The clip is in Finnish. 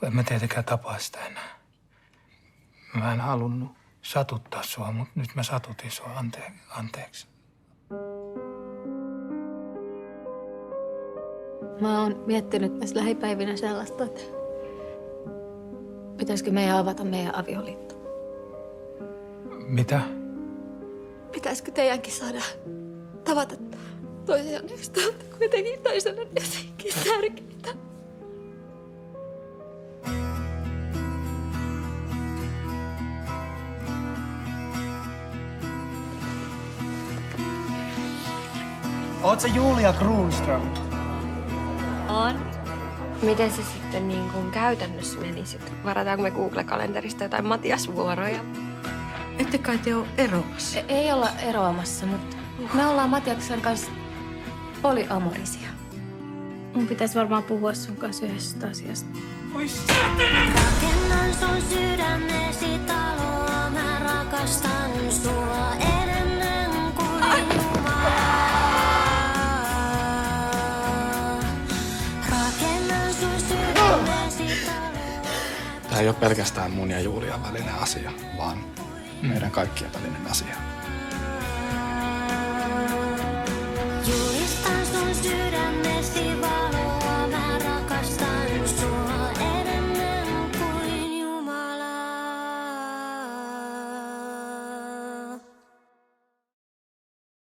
En mä tietenkään tapaa sitä enää. Mä en halunnut satuttaa sua, mutta nyt mä satutin sua. Anteeksi. Mä oon miettinyt tässä lähipäivinä sellaista, että pitäisikö meidän avata meidän avioliitto. Mitä? Pitäisikö teidänkin saada tavata toisiaan yksi toista kuitenkin toisena jotenkin tärkeitä. Oot sä Julia Kronström? On. Miten se sitten niin kuin käytännössä menisi? Varataanko me Google-kalenterista jotain Matias-vuoroja? Ette kai te ole eroamassa? Ei olla eroamassa, mutta me ollaan Matiaksen kanssa polyamorisia. Mun pitäisi varmaan puhua sun kanssa yhdestä asiasta. Rakennan sun sydämesi taloa, mä rakastan sua enemmän kuin Jumalaa. Rakennan sun sydämesi taloa. Tämä ei ole pelkästään mun ja Julian välinen asia, vaan meidän kaikkien välinen asia. Julistan sun sydämesi